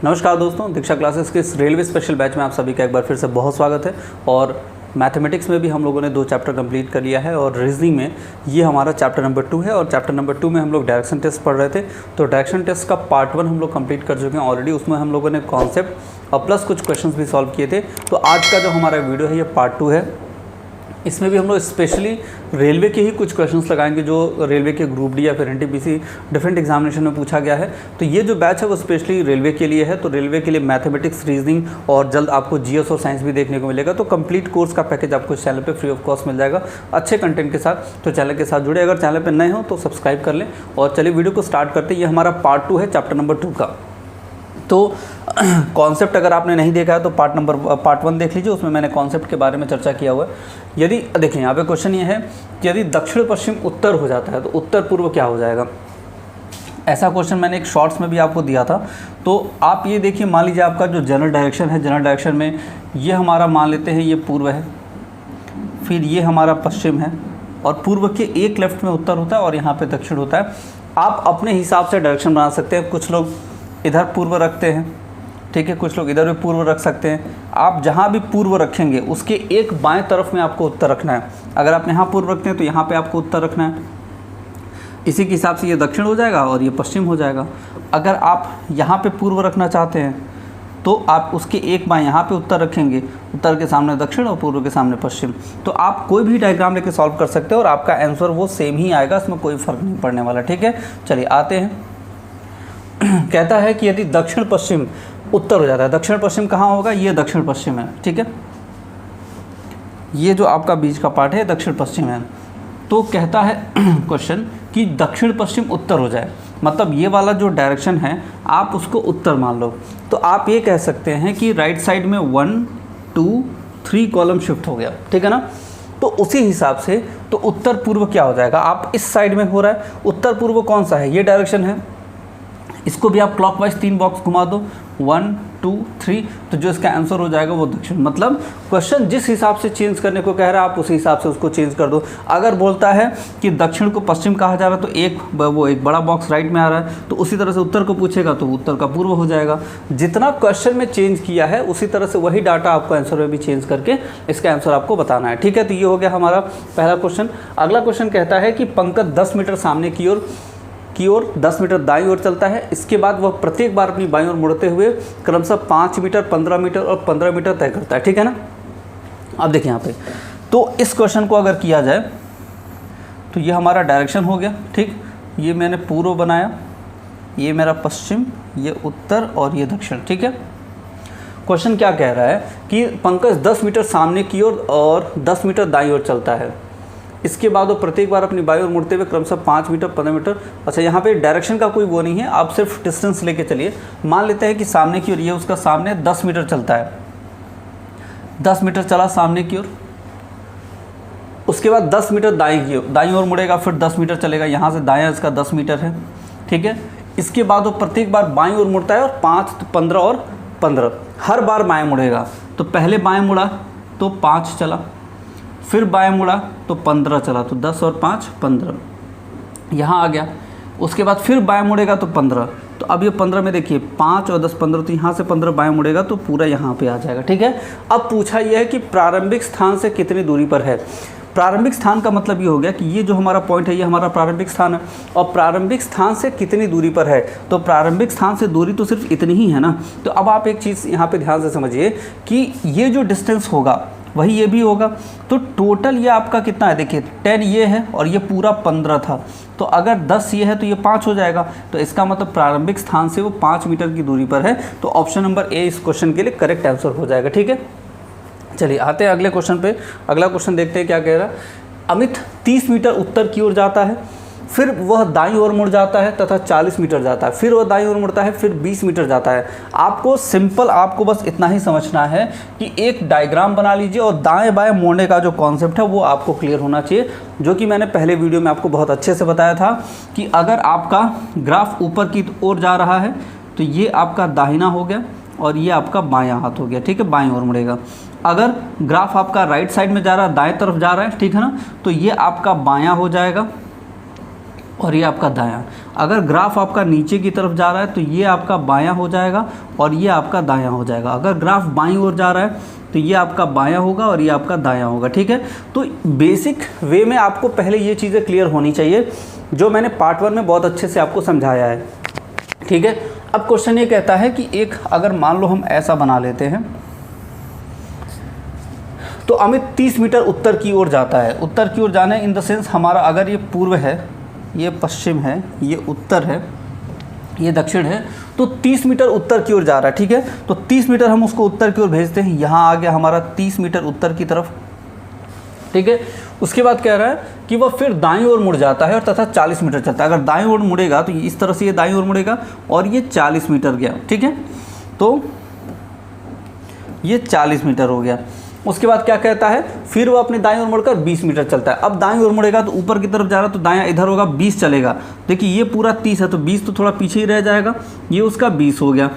नमस्कार दोस्तों, दीक्षा क्लासेस के इस रेलवे स्पेशल बैच में आप सभी का एक बार फिर से बहुत स्वागत है। और मैथमेटिक्स में भी हम लोगों ने 2 चैप्टर कंप्लीट कर लिया है और रीजनिंग में ये हमारा चैप्टर नंबर 2 है। और चैप्टर नंबर 2 में हम लोग डायरेक्शन टेस्ट पढ़ रहे थे, तो डायरेक्शन टेस्ट का पार्ट 1 हम लोग कंप्लीट कर चुके हैं ऑलरेडी। उसमें हम लोगों ने कॉन्सेप्ट और प्लस कुछ क्वेश्चंस भी सॉल्व किए थे। तो आज का जो हमारा वीडियो है ये पार्ट 2 है। इसमें भी हम लोग स्पेशली रेलवे के ही कुछ क्वेश्चंस लगाएंगे जो रेलवे के ग्रुप डी या फिर एनटीपीसी डिफरेंट एग्जामिनेशन में पूछा गया है। तो ये जो बैच है वो स्पेशली रेलवे के लिए है। तो रेलवे के लिए मैथमेटिक्स, रीजनिंग और जल्द आपको जीएस और साइंस भी देखने को मिलेगा। तो कंप्लीट कोर्स का पैकेज आपको इस चैनल पे फ्री ऑफ कॉस्ट मिल जाएगा अच्छे कंटेंट के साथ। तो चैनल के साथ जुड़े, अगर चैनल पर नए हो तो सब्सक्राइब कर लें। और चलिए वीडियो को स्टार्ट करते हैं। ये हमारा पार्ट 2 है चैप्टर नंबर 2 का। तो कॉन्सेप्ट अगर आपने नहीं देखा है तो पार्ट 1 देख लीजिए, उसमें मैंने कॉन्सेप्ट के बारे में चर्चा किया हुआ है। यदि देखें यहाँ पे क्वेश्चन ये है कि यदि दक्षिण पश्चिम उत्तर हो जाता है तो उत्तर पूर्व क्या हो जाएगा। ऐसा क्वेश्चन मैंने एक शॉर्ट्स में भी आपको दिया था। तो आप ये देखिए, मान लीजिए आपका जो जनरल डायरेक्शन है, जनरल डायरेक्शन में ये हमारा मान लेते हैं ये पूर्व है, फिर ये हमारा पश्चिम है और पूर्व के एक लेफ्ट में उत्तर होता है और यहाँ पर दक्षिण होता है। आप अपने हिसाब से डायरेक्शन बना सकते हैं। कुछ लोग इधर पूर्व रखते हैं, ठीक है, कुछ लोग इधर भी पूर्व रख सकते हैं। आप जहाँ भी पूर्व रखेंगे उसके एक बाएं तरफ में आपको उत्तर रखना है। अगर आप यहाँ पूर्व रखते हैं तो यहाँ पे आपको उत्तर रखना है। इसी के हिसाब से ये दक्षिण हो जाएगा और ये पश्चिम हो जाएगा। अगर आप यहाँ पे पूर्व रखना चाहते हैं तो आप उसके एक बाएं यहाँ पे उत्तर रखेंगे, उत्तर के सामने दक्षिण और पूर्व के सामने पश्चिम। तो आप कोई भी डायग्राम लेके सॉल्व कर सकते हैं और आपका आंसर वो सेम ही आएगा, इसमें कोई फ़र्क नहीं पड़ने वाला। ठीक है, चलिए आते हैं। कहता है कि यदि दक्षिण पश्चिम उत्तर हो जाता है, दक्षिण पश्चिम कहाँ होगा, ये दक्षिण पश्चिम है, ठीक है, ये जो आपका बीच का पार्ट है दक्षिण पश्चिम है। तो कहता है क्वेश्चन कि दक्षिण पश्चिम उत्तर हो जाए, मतलब ये वाला जो डायरेक्शन है आप उसको उत्तर मान लो। तो आप ये कह सकते हैं कि राइट साइड में 1 2 3 कॉलम शिफ्ट हो गया, ठीक है ना। तो उसी हिसाब से तो उत्तर पूर्व क्या हो जाएगा। आप इस साइड में हो रहा है, उत्तर पूर्व कौन सा है, ये डायरेक्शन है। इसको भी आप क्लॉकवाइज 3 बॉक्स घुमा दो, 1 2 3, तो जो इसका आंसर हो जाएगा वो दक्षिण। मतलब क्वेश्चन जिस हिसाब से चेंज करने को कह रहा है आप उसी हिसाब से उसको चेंज कर दो। अगर बोलता है कि दक्षिण को पश्चिम कहा जा रहा है तो एक बड़ा बॉक्स राइट में आ रहा है, तो उसी तरह से उत्तर को पूछेगा तो उत्तर का पूर्व हो जाएगा। जितना क्वेश्चन में चेंज किया है उसी तरह से वही डाटा आपको आंसर में भी चेंज करके इसका आंसर आपको बताना है। ठीक है, तो ये हो गया हमारा पहला क्वेश्चन। अगला क्वेश्चन कहता है कि पंकज 10 मीटर सामने की ओर 10 मीटर दाईं ओर चलता है। इसके बाद वह प्रत्येक बार अपनी बाईं ओर मुड़ते हुए क्रमशः 5 मीटर, 15 मीटर और 15 मीटर तय करता है, ठीक है ना। अब देखिए यहाँ पे, तो इस क्वेश्चन को अगर किया जाए तो ये हमारा डायरेक्शन हो गया, ठीक। ये मैंने पूर्व बनाया, ये मेरा पश्चिम, ये उत्तर और ये दक्षिण, ठीक है। क्वेश्चन क्या कह रहा है कि पंकज 10 मीटर सामने की ओर और 10 मीटर दाईं ओर चलता है। इसके बाद वो प्रत्येक बार अपनी बाईं ओर मुड़ते हुए क्रमशः 5 मीटर, 15 मीटर। अच्छा, यहाँ पे डायरेक्शन का कोई वो नहीं है, आप सिर्फ डिस्टेंस लेके चलिए। मान लेते हैं कि सामने की ओर ये उसका सामने 10 मीटर चलता है, 10 मीटर चला सामने की ओर। उसके बाद 10 मीटर दाईं ओर मुड़ेगा, फिर 10 मीटर चलेगा, यहाँ से दायां इसका 10 मीटर है, ठीक है। इसके बाद वो प्रत्येक बार बाईं ओर मुड़ता है और 5, 15 और 15 हर बार बाएँ मुड़ेगा। तो पहले बाएँ मुड़ा तो 5 चला, फिर बाएं मुड़ा तो 15 चला, तो 10 और 5 15 यहाँ आ गया। उसके बाद फिर बाएं मुड़ेगा तो 15, तो अब ये 15 में देखिए 5 और 10 15, तो यहाँ से 15 बाएं मुड़ेगा तो पूरा यहाँ पे आ जाएगा, ठीक है। अब पूछा यह है कि प्रारंभिक स्थान से कितनी दूरी पर है। प्रारंभिक स्थान का मतलब ये हो गया कि ये जो हमारा पॉइंट है ये हमारा प्रारंभिक स्थान है और प्रारंभिक स्थान से कितनी दूरी पर है। तो प्रारंभिक स्थान से दूरी तो सिर्फ इतनी ही है ना। तो अब आप एक चीज़ यहाँ पे ध्यान से समझिए कि ये जो डिस्टेंस होगा वही ये भी होगा। तो टोटल ये आपका कितना है, देखिए 10 ये है और ये पूरा 15 था। तो अगर 10 ये है तो ये 5 हो जाएगा। तो इसका मतलब प्रारंभिक स्थान से वो 5 मीटर की दूरी पर है। तो ऑप्शन नंबर ए इस क्वेश्चन के लिए करेक्ट आंसर हो जाएगा, ठीक है। चलिए आते हैं अगले क्वेश्चन पे। अगला क्वेश्चन देखते हैं क्या कह रहा है। अमित 30 मीटर उत्तर की ओर जाता है, फिर वह दाईं ओर मुड़ जाता है तथा 40 मीटर जाता है, फिर वह दाईं ओर मुड़ता है, फिर 20 मीटर जाता है। आपको बस इतना ही समझना है कि एक डायग्राम बना लीजिए और दाएं बाएं मोड़ने का जो कॉन्सेप्ट है वो आपको क्लियर होना चाहिए, जो कि मैंने पहले वीडियो में आपको बहुत अच्छे से बताया था कि अगर आपका ग्राफ ऊपर की ओर जा रहा है तो ये आपका दाहिना हो गया और ये आपका बायां हाथ हो गया, ठीक है, बाईं ओर मुड़ेगा। अगर ग्राफ आपका राइट साइड में जा रहा है, दाएं तरफ जा रहा है, ठीक है ना, तो ये आपका बायां हो जाएगा और ये आपका दायां। अगर ग्राफ आपका नीचे की तरफ जा रहा है तो ये आपका बायां हो जाएगा और ये आपका दायां हो जाएगा। अगर ग्राफ बाईं ओर जा रहा है तो ये आपका बायां होगा और ये आपका दायां होगा, ठीक है। तो बेसिक वे में आपको पहले ये चीज़ें क्लियर होनी चाहिए जो मैंने पार्ट 1 में बहुत अच्छे से आपको समझाया है, ठीक है। अब क्वेश्चन ये कहता है कि एक अगर मान लो हम ऐसा बना लेते हैं तो अमित 30 मीटर उत्तर की ओर जाता है। उत्तर की ओर जाने इन द सेंस हमारा अगर ये पूर्व है, ये पश्चिम है, ये उत्तर है, ये दक्षिण है, तो 30 मीटर उत्तर की ओर जा रहा है, ठीक है। तो 30 मीटर हम उसको उत्तर की ओर भेजते हैं, यहाँ आ गया हमारा 30 मीटर उत्तर की तरफ, ठीक है। उसके बाद कह रहा है कि वह फिर दाईं ओर मुड़ जाता है और तथा 40 मीटर चलता है। अगर दाईं ओर मुड़ेगा तो इस तरह से ये दाईं ओर मुड़ेगा और ये 40 मीटर गया, ठीक है। तो ये 40 मीटर हो गया। उसके बाद क्या कहता है, फिर वो अपने दाईं ओर मुड़कर 20 मीटर चलता है। अब दाईं ओर मुड़ेगा तो ऊपर की तरफ जा रहा है तो दायां इधर होगा, 20 चलेगा। देखिए ये पूरा 30 है तो 20 तो थोड़ा पीछे ही रह जाएगा, ये उसका 20 हो गया,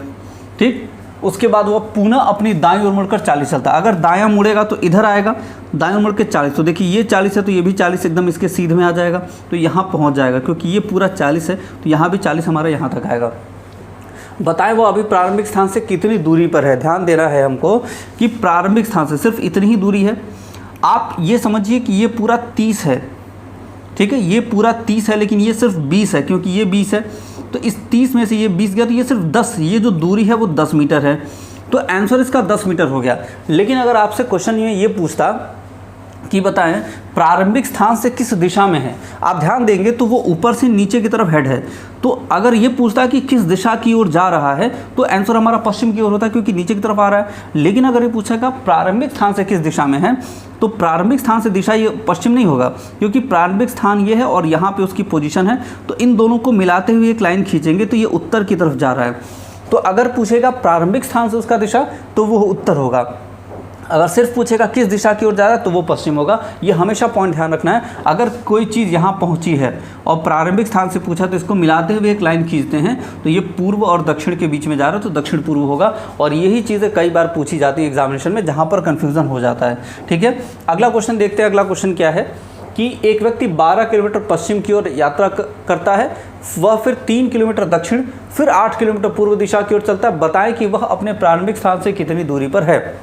ठीक। उसके बाद वो पुनः अपनी दाईं ओर मुड़कर 40 चलता है। अगर दायां मुड़ेगा तो इधर आएगा, दाईं ओर मुड़ के 40, तो देखिए ये 40 है तो ये भी 40 एकदम इसके सीधे में आ जाएगा, तो यहाँ पहुँच जाएगा। क्योंकि ये पूरा 40 है तो यहाँ भी 40 हमारा यहाँ तक आएगा। बताएं वो अभी प्रारंभिक स्थान से कितनी दूरी पर है। ध्यान देना है हमको कि प्रारंभिक स्थान से सिर्फ इतनी ही दूरी है। आप ये समझिए कि ये पूरा 30 है, ठीक है, ये पूरा 30 है लेकिन ये सिर्फ 20 है, क्योंकि ये 20 है तो इस 30 में से ये 20 गया तो ये सिर्फ 10, ये जो दूरी है वो 10 मीटर है। तो आंसर इसका 10 मीटर हो गया। लेकिन अगर आपसे क्वेश्चन में ये पूछता कि बताएं प्रारंभिक स्थान से किस दिशा में है, आप ध्यान देंगे तो वो ऊपर से नीचे की तरफ हेड है। तो अगर ये पूछता है कि किस दिशा की ओर जा रहा है तो आंसर हमारा पश्चिम की ओर होता है, क्योंकि नीचे की तरफ आ रहा है। लेकिन अगर ये पूछेगा प्रारंभिक स्थान से किस दिशा में है तो प्रारंभिक स्थान से दिशा ये पश्चिम नहीं होगा, क्योंकि प्रारंभिक स्थान ये है और यहाँ पे उसकी पोजीशन है। तो इन दोनों को मिलाते हुए एक लाइन खींचेंगे तो ये उत्तर की तरफ जा रहा है। तो अगर पूछेगा प्रारंभिक स्थान से उसका दिशा तो वो उत्तर होगा। अगर सिर्फ पूछेगा किस दिशा की ओर जा रहा है तो वो पश्चिम होगा। ये हमेशा पॉइंट ध्यान रखना है। अगर कोई चीज़ यहाँ पहुँची है और प्रारंभिक स्थान से पूछा तो इसको मिलाते हुए एक लाइन खींचते हैं तो ये पूर्व और दक्षिण के बीच में जा रहा है तो दक्षिण पूर्व होगा। और यही चीज़ें कई बार पूछी जाती है एग्जामिनेशन में, जहाँ पर कन्फ्यूज़न हो जाता है, ठीक है। अगला क्वेश्चन देखते हैं। अगला क्वेश्चन क्या है कि एक व्यक्ति 12 किलोमीटर पश्चिम की ओर यात्रा करता है, वह फिर 3 किलोमीटर दक्षिण फिर 8 किलोमीटर पूर्व दिशा की ओर चलता है। बताएं कि वह अपने प्रारंभिक स्थान से कितनी दूरी पर है।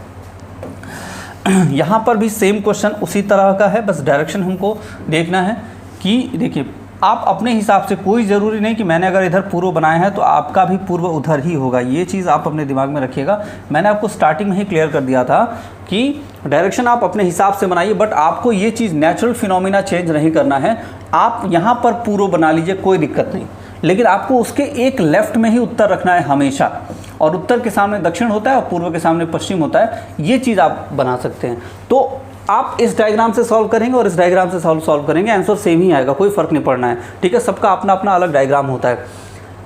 यहाँ पर भी सेम क्वेश्चन उसी तरह का है, बस डायरेक्शन हमको देखना है कि देखिए आप अपने हिसाब से, कोई ज़रूरी नहीं कि मैंने अगर इधर पूर्व बनाया है तो आपका भी पूर्व उधर ही होगा। ये चीज़ आप अपने दिमाग में रखिएगा। मैंने आपको स्टार्टिंग में ही क्लियर कर दिया था कि डायरेक्शन आप अपने हिसाब से बनाइए, बट आपको ये चीज़ नेचुरल फिनोमिना चेंज नहीं करना है। आप यहाँ पर पूर्व बना लीजिए, कोई दिक्कत नहीं, लेकिन आपको उसके एक लेफ्ट में ही उत्तर रखना है हमेशा। और उत्तर के सामने दक्षिण होता है और पूर्व के सामने पश्चिम होता है। ये चीज़ आप बना सकते हैं। तो आप इस डायग्राम से सॉल्व करेंगे और इस डायग्राम से सॉल्व करेंगे, आंसर सेम ही आएगा, कोई फ़र्क नहीं पड़ना है, ठीक है। सबका अपना अपना अलग डायग्राम होता है।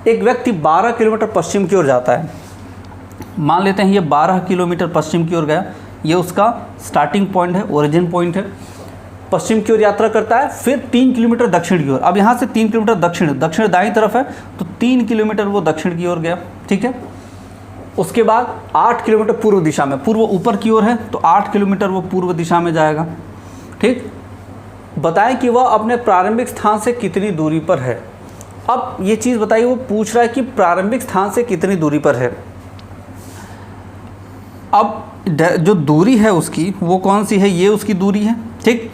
एक व्यक्ति 12 किलोमीटर पश्चिम की ओर जाता है। मान लेते हैं ये 12 किलोमीटर पश्चिम की ओर गया, ये उसका स्टार्टिंग पॉइंट है, ओरिजिन पॉइंट है। पश्चिम की ओर यात्रा करता है, फिर 3 किलोमीटर दक्षिण की ओर। अब यहाँ से 3 किलोमीटर दक्षिण दाईं तरफ है तो 3 किलोमीटर वो दक्षिण की ओर गया, ठीक है। उसके बाद 8 किलोमीटर पूर्व दिशा में, पूर्व ऊपर की ओर है तो 8 किलोमीटर वो पूर्व दिशा में जाएगा, ठीक। बताएं कि वह अपने प्रारंभिक स्थान से कितनी दूरी पर है। अब ये चीज़ बताइए, वो पूछ रहा है कि प्रारंभिक स्थान से कितनी दूरी पर है। अब जो दूरी है उसकी वो कौन सी है, ये उसकी दूरी है, ठीक।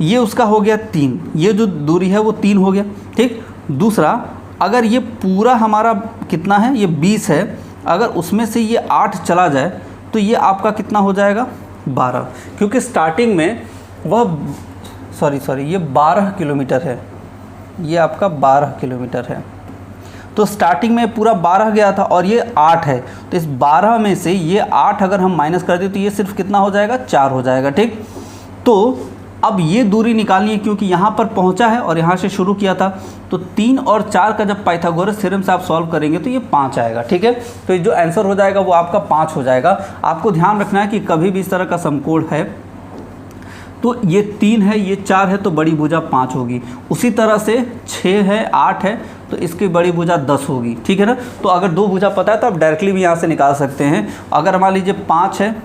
ये उसका हो गया 3, ये जो दूरी है वो 3 हो गया, ठीक। दूसरा, अगर ये पूरा हमारा कितना है, ये 20 है, अगर उसमें से ये 8 चला जाए तो ये आपका कितना हो जाएगा 12, क्योंकि स्टार्टिंग में वह ये 12 किलोमीटर है, ये आपका 12 किलोमीटर है। तो स्टार्टिंग में पूरा 12 गया था और ये 8 है, तो इस 12 में से ये 8 अगर हम माइनस कर दें तो ये सिर्फ कितना हो जाएगा, 4 हो जाएगा, ठीक। तो अब ये दूरी निकालनी है, क्योंकि यहाँ पर पहुँचा है और यहाँ से शुरू किया था। तो 3 और 4 का जब पाइथागोरस थ्योरम से आप सॉल्व करेंगे तो ये 5 आएगा, ठीक है। तो जो आंसर हो जाएगा वो आपका 5 हो जाएगा। आपको ध्यान रखना है कि कभी भी इस तरह का समकोण है तो ये 3 है, ये 4 है, तो बड़ी भुजा 5 होगी। उसी तरह से 6 है, 8 है, तो इसकी बड़ी भुजा 10 होगी, ठीक है ना। तो अगर 2 भुजा पता है तो आप डायरेक्टली भी यहाँ से निकाल सकते हैं। अगर मान लीजिए 5 है,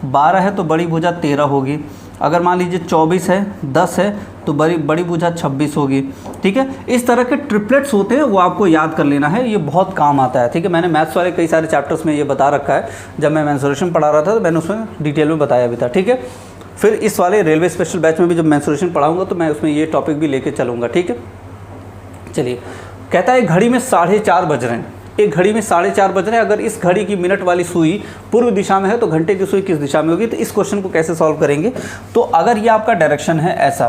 12 है, तो बड़ी भुजा 13 होगी। अगर मान लीजिए 24 है, 10 है, तो बड़ी भुजा 26 होगी। ठीक है, इस तरह के ट्रिपलेट्स होते हैं, वो आपको याद कर लेना है, ये बहुत काम आता है। ठीक है, मैंने मैथ्स वाले कई सारे चैप्टर्स में ये बता रखा है, जब मैं मेंसुरेशन पढ़ा रहा था तो मैंने उसमें डिटेल में बताया भी था। ठीक है, फिर इस वाले रेलवे स्पेशल बैच में भी जब मेंसुरेशन पढ़ाऊँगा तो मैं उसमें ये टॉपिक भी लेके चलूँगा। ठीक है, चलिए, कहता है घड़ी में 4:30 बज रहे हैं, एक घड़ी में 4:30 बज रहे हैं, अगर इस घड़ी की मिनट वाली सुई पूर्व दिशा में है तो घंटे की सुई किस दिशा में होगी। तो इस क्वेश्चन को कैसे सॉल्व करेंगे, तो अगर ये आपका डायरेक्शन है ऐसा,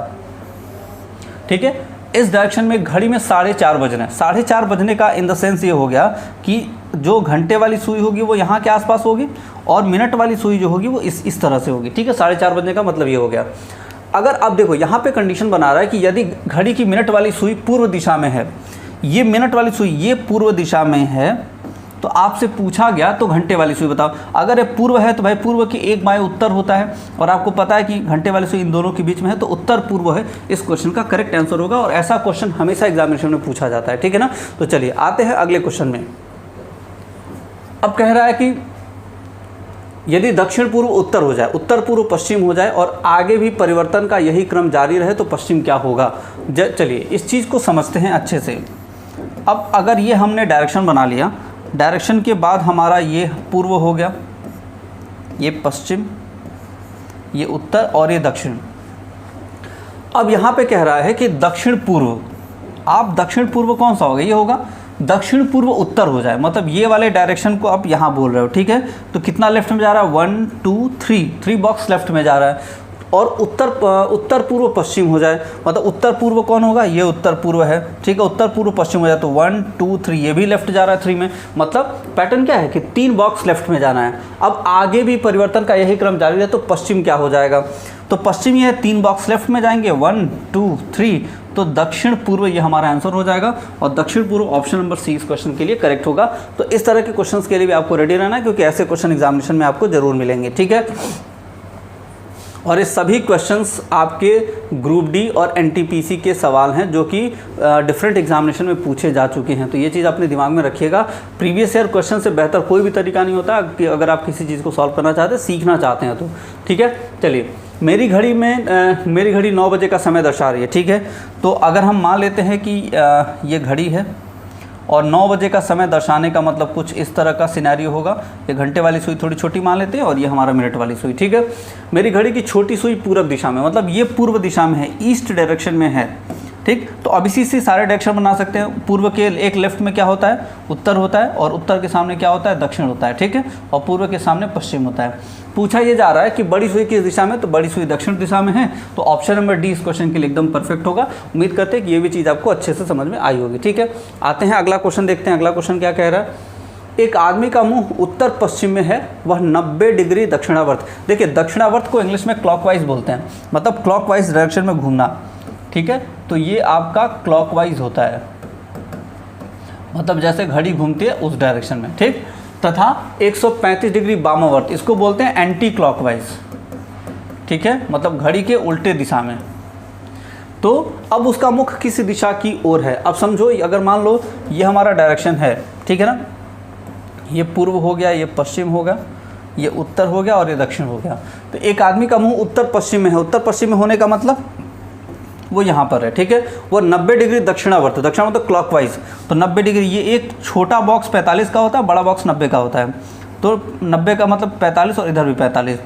ठीक है, इस डायरेक्शन में घड़ी में 4:30 बज रहे हैं, 4:30 बजने का इन द सेंस ये हो गया कि जो घंटे वाली सुई होगी वो यहाँ के आसपास होगी और मिनट वाली सुई जो होगी वो इस तरह से होगी। ठीक है, 4:30 बजने का मतलब ये हो गया। अगर अब देखो यहाँ पे कंडीशन बना रहा है कि यदि घड़ी की मिनट वाली सुई पूर्व दिशा में है, ये मिनट वाली सुई ये पूर्व दिशा में है, तो आपसे पूछा गया तो घंटे वाली सुई बताओ। अगर ये पूर्व है तो भाई पूर्व की एक बाएं उत्तर होता है, और आपको पता है कि घंटे वाली सुई इन दोनों के बीच में है, तो उत्तर पूर्व है इस क्वेश्चन का करेक्ट आंसर होगा। और ऐसा क्वेश्चन हमेशा एग्जामिनेशन में पूछा जाता है। ठीक है ना, तो चलिए आते हैं अगले क्वेश्चन में। अब कह रहा है कि यदि दक्षिण पूर्व उत्तर हो जाए, उत्तर पूर्व पश्चिम हो जाए और आगे भी परिवर्तन का यही क्रम जारी रहे तो पश्चिम क्या होगा। चलिए इस चीज़ को समझते हैं अच्छे से। अब अगर ये हमने डायरेक्शन बना लिया, डायरेक्शन के बाद हमारा ये पूर्व हो गया, ये पश्चिम, ये उत्तर और ये दक्षिण। अब यहाँ पे कह रहा है कि दक्षिण पूर्व, आप दक्षिण पूर्व कौन सा होगा, ये होगा दक्षिण पूर्व उत्तर हो जाए, मतलब ये वाले डायरेक्शन को आप यहाँ बोल रहे हो। ठीक है, तो कितना लेफ्ट में जा रहा है, 1 2 3 बॉक्स लेफ्ट में जा रहा है। और उत्तर पूर्व पश्चिम हो जाए, मतलब उत्तर पूर्व कौन होगा, ये उत्तर पूर्व है। ठीक है, उत्तर पूर्व पश्चिम हो जाए तो 1 2 3, ये भी लेफ्ट जा रहा है 3 में, मतलब पैटर्न क्या है कि 3 बॉक्स लेफ्ट में जाना है। अब आगे भी परिवर्तन का यही क्रम जारी है तो पश्चिम क्या हो जाएगा, तो पश्चिम ये 3 बॉक्स लेफ्ट में जाएंगे, 1 2 3, तो दक्षिण पूर्व ये हमारा आंसर हो जाएगा। और दक्षिण पूर्व ऑप्शन नंबर सी इस क्वेश्चन के लिए करेक्ट होगा। तो इस तरह के क्वेश्चंस के लिए भी आपको रेडी रहना है, क्योंकि ऐसे क्वेश्चन एग्जामिनेशन में आपको जरूर मिलेंगे। ठीक है, और ये सभी क्वेश्चंस आपके ग्रुप डी और एनटीपीसी के सवाल हैं जो कि डिफरेंट एग्जामिनेशन में पूछे जा चुके हैं। तो ये चीज़ अपने दिमाग में रखिएगा। प्रीवियस ईयर क्वेश्चन से बेहतर कोई भी तरीका नहीं होता कि अगर आप किसी चीज़ को सॉल्व करना चाहते हैं, सीखना चाहते हैं तो। ठीक है, चलिए मेरी घड़ी 9 बजे का समय दर्शा रही है। ठीक है, तो अगर हम मान लेते हैं कि ये घड़ी है और 9 बजे का समय दर्शाने का मतलब कुछ इस तरह का सिनेरियो होगा। ये घंटे वाली सुई थोड़ी छोटी मान लेते हैं और ये हमारा मिनट वाली सुई। ठीक है, मेरी घड़ी की छोटी सुई पूर्व दिशा में, मतलब ये पूर्व दिशा में है, ईस्ट डायरेक्शन में है। ठीक, तो अब इसी से सारे डायरेक्शन बना सकते हैं। पूर्व के एक लेफ्ट में क्या होता है, उत्तर होता है, और उत्तर के सामने क्या होता है, दक्षिण होता है। ठीक है, और पूर्व के सामने पश्चिम होता है। पूछा ये जा रहा है कि बड़ी सुई किस दिशा में, तो बड़ी सुई दक्षिण दिशा में है। तो ऑप्शन नंबर डी इस क्वेश्चन के लिए एकदम परफेक्ट होगा। उम्मीद करते हैं कि ये भी चीज़ आपको अच्छे से समझ में आई होगी। ठीक है, आते हैं अगला क्वेश्चन देखते हैं। अगला क्वेश्चन क्या कह रहा है, एक आदमी का मुंह उत्तर पश्चिम में है, वह 90 डिग्री दक्षिणावर्त। देखिए दक्षिणावर्त को इंग्लिश में क्लॉकवाइज बोलते हैं, मतलब क्लॉकवाइज डायरेक्शन में घूमना। ठीक है, तो ये आपका क्लॉकवाइज होता है, मतलब जैसे घड़ी घूमती है उस डायरेक्शन में। ठीक, तथा 135 डिग्री वामावर्त, इसको बोलते हैं एंटी क्लॉकवाइज। ठीक है, मतलब घड़ी के उल्टे दिशा में। तो अब उसका मुख किस दिशा की ओर है। अब समझो, अगर मान लो ये हमारा डायरेक्शन है, ठीक है ना, ये पूर्व हो गया, ये पश्चिम होगा, ये उत्तर हो गया और ये दक्षिण हो गया। तो एक आदमी का मुंह उत्तर पश्चिम में है, उत्तर पश्चिम में होने का मतलब वो यहाँ पर है। ठीक है, वो 90 डिग्री दक्षिणावर्त, दक्षिण मतलब क्लॉकवाइज, तो 90 डिग्री। ये एक छोटा बॉक्स 45 का होता है, बड़ा बॉक्स 90 का होता है। तो 90 का मतलब 45 और इधर भी 45,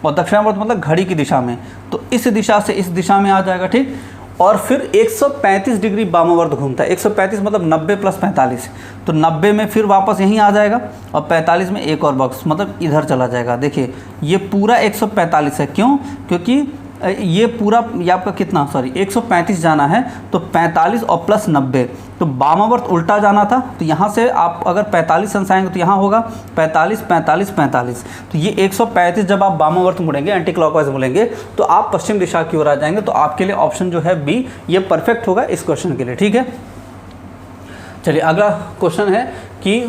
और दक्षिणावर्त मतलब घड़ी की दिशा में, तो इस दिशा से इस दिशा में आ जाएगा। ठीक, और फिर 135 डिग्री वामावर्त घूमता है। 135 मतलब 90 + 45, तो 90 में फिर वापस यहीं आ जाएगा, और 45 में एक और बॉक्स, मतलब इधर चला जाएगा। देखिए ये पूरा 145 है, क्यों, क्योंकि ये पूरा ये आपका कितना, सॉरी 135 जाना है, तो 45 और प्लस 90, तो वामावर्त उल्टा जाना था। तो यहाँ से आप अगर 45 अंश आएंगे तो यहाँ होगा 45 45 45, तो ये 135 जब आप वामावर्त मुड़ेंगे, एंटी क्लॉकवाइज मुड़ेंगे, तो आप पश्चिम दिशा की ओर आ जाएंगे। तो आपके लिए ऑप्शन जो है बी ये परफेक्ट होगा इस क्वेश्चन के लिए। ठीक है, चलिए अगला क्वेश्चन है कि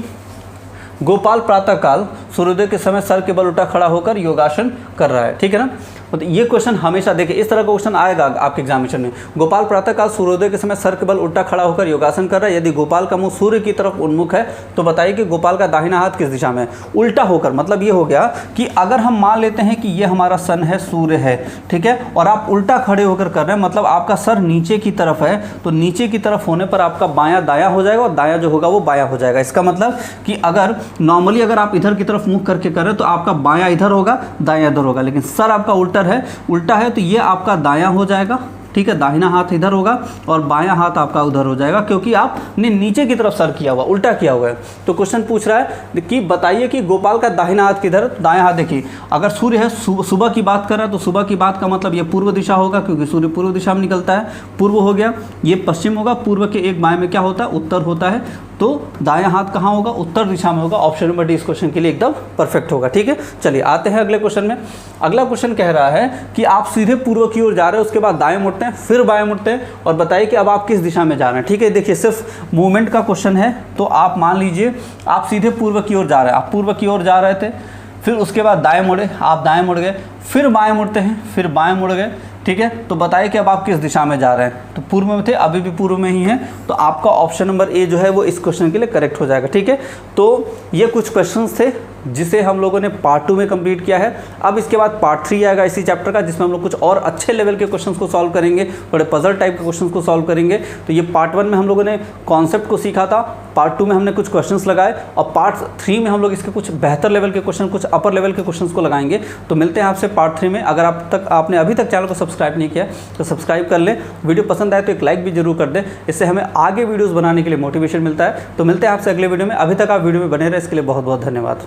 गोपाल प्रातःकाल सूर्योदय के समय सर के बल उल्टा खड़ा होकर योगासन कर रहा है। ठीक है ना, तो ये क्वेश्चन हमेशा देखिए, इस तरह का क्वेश्चन आएगा आपके एग्जामिनेशन में। गोपाल प्रातःकाल सूर्योदय के समय सर के बल उल्टा खड़ा होकर योगासन कर रहा है। यदि गोपाल का मुंह सूर्य की तरफ उन्मुख है तो बताइए कि गोपाल का दाहिना हाथ किस दिशा में है। उल्टा होकर मतलब ये हो गया कि अगर हम मान लेते हैं कि ये हमारा सन है, सूर्य है, ठीक है, और आप उल्टा खड़े होकर कर रहे हैं, मतलब आपका सर नीचे की तरफ है, तो नीचे की तरफ होने पर आपका बायां दायां हो जाएगा और दायां जो होगा वो बायां हो जाएगा। इसका मतलब कि अगर नॉर्मली अगर आप इधर की तरफ मुंह करके कर रहे हैं तो आपका बायां इधर होगा, दायां इधर होगा, लेकिन सर आपका उल्टा है तो ये आपका दायां हो जाएगा, ठीक है, दाहिना हाथ इधर होगा और बायां हाथ आपका उधर हो जाएगा, क्योंकि आपने नीचे की तरफ सर किया हुआ, उल्टा किया हुआ है। तो क्वेश्चन पूछ रहा है कि बताइए कि गोपाल का दाहिना हाथ किधर है। दायां हाथ देखिए, अगर सूर्य है, सुबह की बात कर रहा है तो सुबह की बात का मतलब ये पूर्व दिशा होगा, क्योंकि सूर्य पूर्व दिशा में निकलता है, पूर्व हो गया। ये पश्चिम होगा, पूर्व के एक बाएं में क्या होता है, उत्तर होता है, तो दायां हाथ कहाँ होगा, उत्तर दिशा में होगा। ऑप्शन नंबर डी इस क्वेश्चन के लिए एकदम परफेक्ट होगा, ठीक है। चलिए आते हैं अगले क्वेश्चन में। अगला क्वेश्चन कह रहा है कि आप सीधे पूर्व की ओर जा रहे हैं, उसके बाद दाएं मुड़ते हैं, फिर बाएं मुड़ते हैं, और बताइए कि अब आप किस दिशा में जा रहे हैं, ठीक है। देखिए सिर्फ मूवमेंट का क्वेश्चन है, तो आप मान लीजिए आप सीधे पूर्व की ओर जा रहे हैं, आप पूर्व की ओर जा रहे थे, फिर उसके बाद दाएं मुड़े, आप दाएं मुड़ गए, फिर बाएं मुड़ते हैं, फिर बाएं मुड़ गए, ठीक है। तो बताइए कि अब आप किस दिशा में जा रहे हैं। तो पूर्व में थे, अभी भी पूर्व में ही हैं, तो आपका ऑप्शन नंबर ए जो है वो इस क्वेश्चन के लिए करेक्ट हो जाएगा, ठीक है। तो ये कुछ क्वेश्चंस थे जिसे हम लोगों ने पार्ट 2 में कंप्लीट किया है। अब इसके बाद पार्ट 3 आएगा इसी चैप्टर का, जिसमें हम लोग कुछ और अच्छे लेवल के क्वेश्चंस को सॉल्व करेंगे, थोड़े पजल टाइप के क्वेश्चंस को सॉल्व करेंगे। तो ये पार्ट 1 में हम लोगों ने कॉन्सेप्ट को सीखा था, पार्ट 2 में हमने कुछ क्वेश्चंस लगाए, और पार्ट 3 में हम लोग इसके कुछ बेहतर लेवल के क्वेश्चन, कुछ अपर लेवल के क्वेश्चंस को लगाएंगे। तो मिलते हैं आपसे पार्ट 3 में। अगर आपने अभी तक चैनल को सब्सक्राइब नहीं किया तो सब्सक्राइब कर लें, वीडियो पसंद आए तो एक लाइक भी जरूर कर दें, इससे हमें आगे वीडियोज़ बनाने के लिए मोटिवेशन मिलता है। तो मिलते हैं आपसे अगले वीडियो में। अभी तक आप वीडियो में बने रहे, इसके लिए बहुत बहुत धन्यवाद।